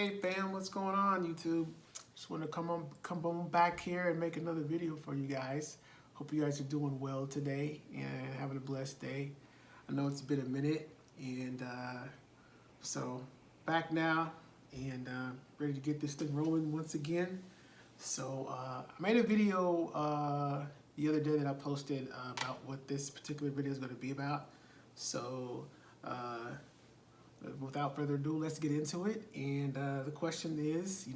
Hey fam, what's going on YouTube? Just want to come on back here and make another video for you guys. Hope you guys are doing well today and having a blessed day. I know it's been a minute, and so back now and ready to get this thing rolling once again. So I made a video the other day that I posted about what this particular video is going to be about. So without further ado, let's get into it. And the question is,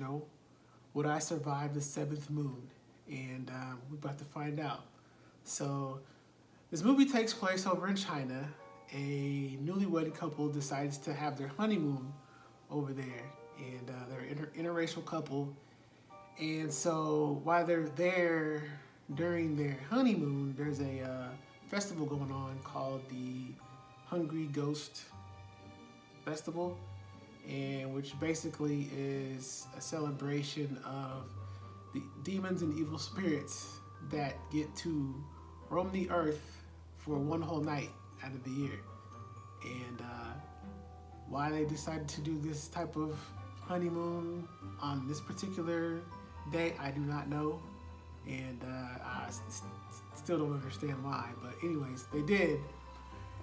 would I survive the seventh moon? And we're about to find out. So this movie takes place over in China. A newlywed couple decides to have their honeymoon over there, and they're an interracial couple. And so while they're there during their honeymoon, there's a festival going on called the Hungry Ghost Festival, and which basically is a celebration of the demons and evil spirits that get to roam the earth for one whole night out of the year. And why they decided to do this type of honeymoon on this particular day, I do not know, and I still don't understand why, but anyways, they did.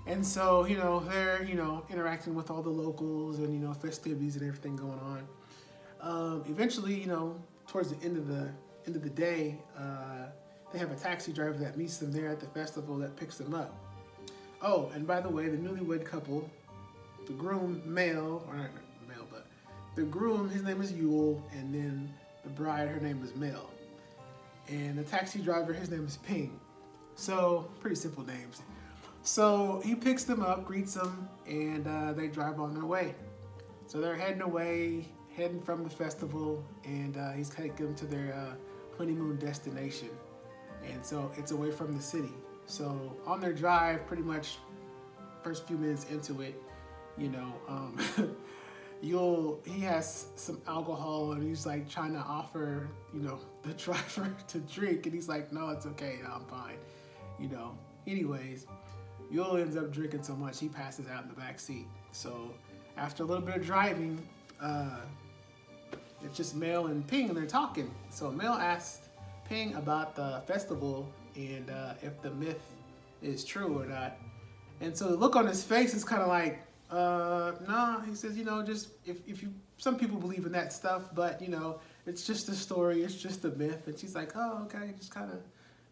And so, they're, interacting with all the locals and, festivities and everything going on. Eventually, towards the end of the day, they have a taxi driver that meets them there at the festival that picks them up. Oh, and by the way, the newlywed couple, the groom, the groom, his name is Yule, and then the bride, her name is Mel. And the taxi driver, his name is Ping. So, pretty simple names. So he picks them up, greets them, and they drive on their way. So they're heading from the festival, and he's taking them to their honeymoon destination. And so it's away from the city. So on their drive, pretty much first few minutes into it, he has some alcohol, and he's like trying to offer, the driver to drink, and he's like, no, it's okay, I'm fine, Anyways, Yul ends up drinking so much he passes out in the back seat. So after a little bit of driving, it's just Mel and Ping, and they're talking. So Mel asked Ping about the festival and if the myth is true or not. And so the look on his face is kind of like, nah. He says, just if you, some people believe in that stuff, but it's just a story, it's just a myth. And she's like, oh, okay, just kind of,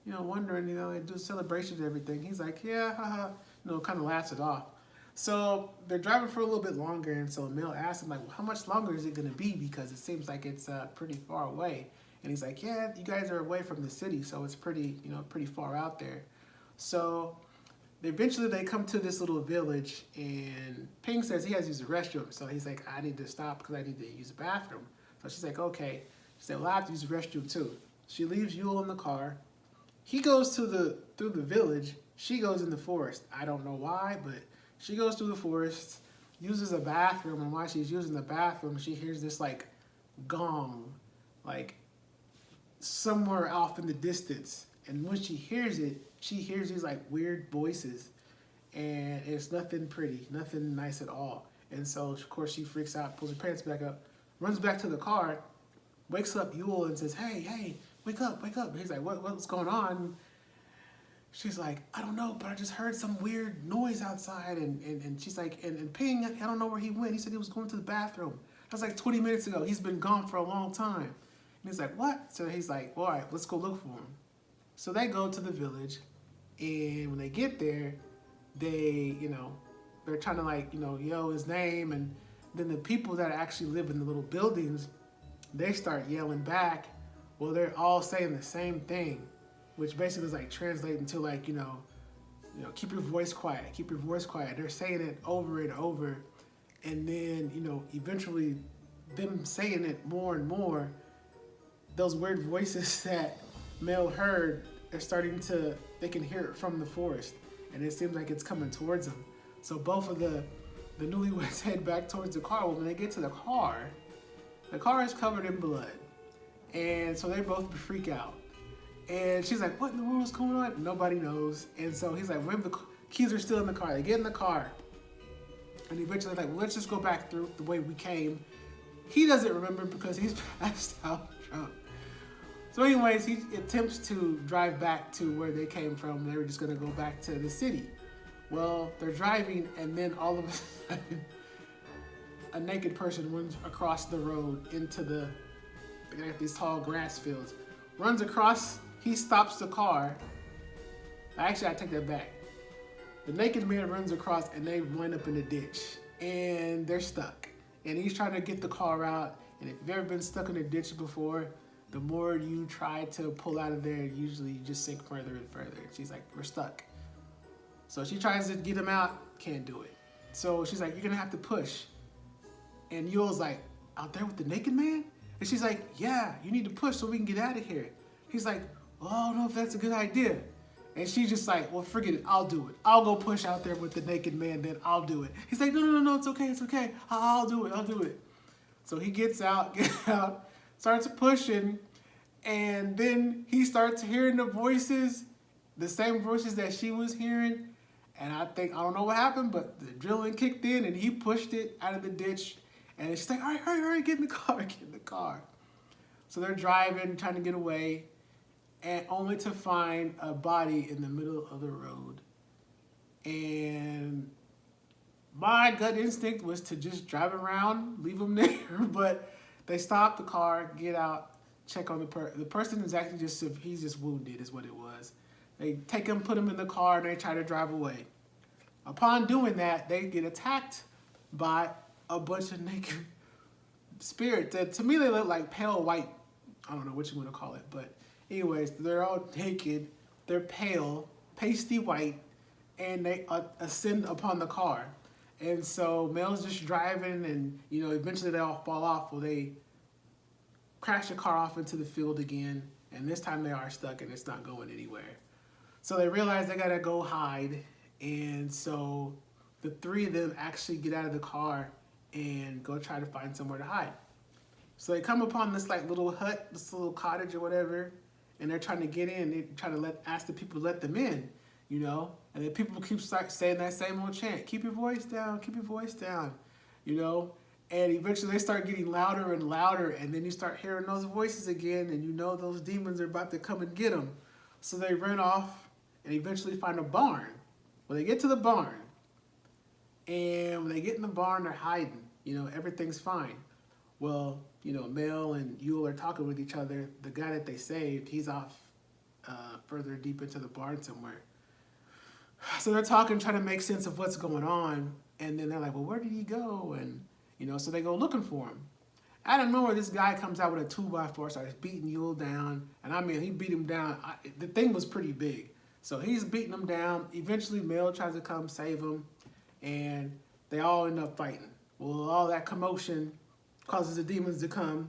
wondering, they do celebrations and everything. He's like, yeah, haha, kind of laughs it off. So they're driving for a little bit longer, and so Mel asks him, like, well, how much longer is it going to be? Because it seems like it's pretty far away. And he's like, yeah, you guys are away from the city, so it's pretty, pretty far out there. So eventually they come to this little village, and Ping says he has to use the restroom. So he's like, I need to stop because I need to use the bathroom. So she's like, okay. She said, well, I have to use the restroom too. She leaves Yule in the car. He goes through the village. She goes in the forest. I don't know why, but she goes through the forest, uses a bathroom, and while she's using the bathroom, she hears this like gong, like somewhere off in the distance. And when she hears it, she hears these like weird voices, and it's nothing pretty, nothing nice at all. And so of course she freaks out, pulls her pants back up, runs back to the car, wakes up Yule and says, hey, wake up, wake up. And he's like, what's going on? She's like, I don't know, but I just heard some weird noise outside. And she's like, and Ping, I don't know where he went. He said he was going to the bathroom. That was like 20 minutes ago. He's been gone for a long time. And he's like, what? So he's like, all right, let's go look for him. So they go to the village, and when they get there, they, they're trying to like, yell his name. And then the people that actually live in the little buildings, they start yelling back. Well, they're all saying the same thing, which basically is like translating to like, keep your voice quiet, keep your voice quiet. They're saying it over and over. And then, eventually them saying it more and more, those weird voices that Mel heard are they can hear it from the forest. And it seems like it's coming towards them. So both of the newlyweds head back towards the car. Well, when they get to the car is covered in blood. And so they both freak out. And she's like, what in the world is going on? Nobody knows. And so he's like, remember the keys are still in the car. They get in the car. And eventually they're like, well, let's just go back through the way we came. He doesn't remember because he's passed out drunk. So anyways, he attempts to drive back to where they came from. They were just going to go back to the city. Well, they're driving, and then all of a sudden, a naked person runs across the road into they got these tall grass fields. Runs across, he stops the car. Actually, I take that back. The naked man runs across, and they wind up in a ditch, and they're stuck. And he's trying to get the car out, and if you've ever been stuck in a ditch before, the more you try to pull out of there, usually you just sink further and further. She's like, we're stuck. So she tries to get him out, can't do it. So she's like, you're gonna have to push. And Yule's like, out there with the naked man? And she's like, yeah, you need to push so we can get out of here. He's like, well, I don't know if that's a good idea. And she's just like, well, forget it, I'll do it. I'll go push out there with the naked man, then I'll do it. He's like, no, it's okay. I'll do it. So he gets out, starts pushing, and then he starts hearing the voices, the same voices that she was hearing. And I don't know what happened, but the adrenaline kicked in and he pushed it out of the ditch. And she's like, all right, get in the car. So they're driving, trying to get away, and only to find a body in the middle of the road. And my gut instinct was to just drive around, leave them there, but they stop the car, get out, check on the person is actually he's just wounded is what it was. They take him, put him in the car, and they try to drive away. Upon doing that, they get attacked by a bunch of naked spirits that to me they look like pale white. I don't know what you want to call it, but anyways, they're all naked, they're pale, pasty white, and they ascend upon the car. And so Mel's just driving, and eventually they all fall off. Well, they crash the car off into the field again, and this time they are stuck and it's not going anywhere. So they realize they gotta go hide, and so the three of them actually get out of the car and go try to find somewhere to hide. So they come upon this little hut, this little cottage or whatever, and they're trying to get in. They try to ask the people to let them in, and then people keep saying that same old chant, keep your voice down, and eventually they start getting louder and louder, and then you start hearing those voices again, and those demons are about to come and get them. So they run off and eventually find a barn. Well, they get to the barn, and when they get in the barn, they're hiding. Everything's fine. Well, Mel and Yule are talking with each other. The guy that they saved, he's off further deep into the barn somewhere. So they're talking, trying to make sense of what's going on, and then they're like, well, where did he go? And, so they go looking for him. Out of nowhere, this guy comes out with a 2x4, starts beating Yule down, and he beat him down. The thing was pretty big. So he's beating him down. Eventually, Mel tries to come save him, and they all end up fighting. Well, all that commotion causes the demons to come,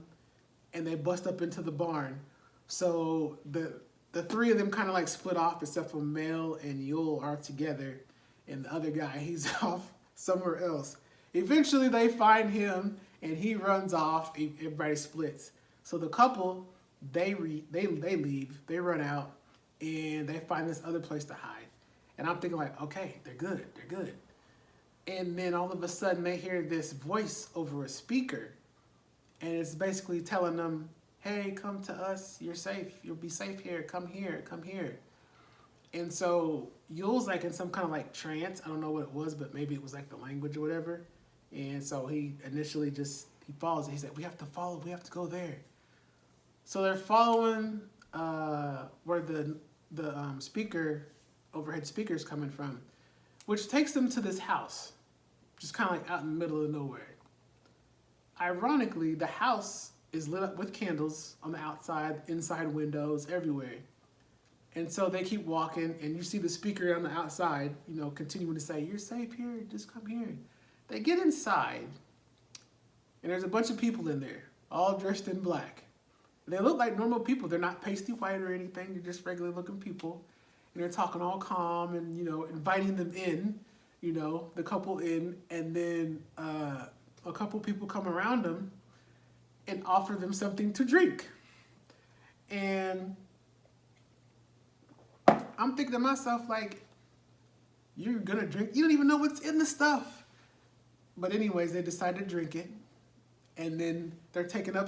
and they bust up into the barn. So the three of them kind of split off, except for Mel and Yule are together, and the other guy, he's off somewhere else. Eventually, they find him, and he runs off. Everybody splits. So the couple, they leave, they run out, and they find this other place to hide. And I'm thinking okay, they're good. And then all of a sudden they hear this voice over a speaker, and it's basically telling them, hey, come to us, you're safe, you'll be safe here, come here. And so Yule's in some kind of trance. I don't know what it was, but maybe it was the language or whatever. And so he initially he follows it. He's like, we have to go there. So they're following where the overhead speaker is coming from, which takes them to this house, just kind of out in the middle of nowhere. Ironically, the house is lit up with candles on the outside, inside windows, everywhere. And so they keep walking, and you see the speaker on the outside, continuing to say, you're safe here, just come here. They get inside, and there's a bunch of people in there, all dressed in black. They look like normal people. They're not pasty white or anything. They're just regular looking people. And they're talking all calm and, inviting them in, the couple in. And then a couple people come around them and offer them something to drink. And I'm thinking to myself, you're going to drink? You don't even know what's in the stuff. But anyways, they decide to drink it. and then they're taken up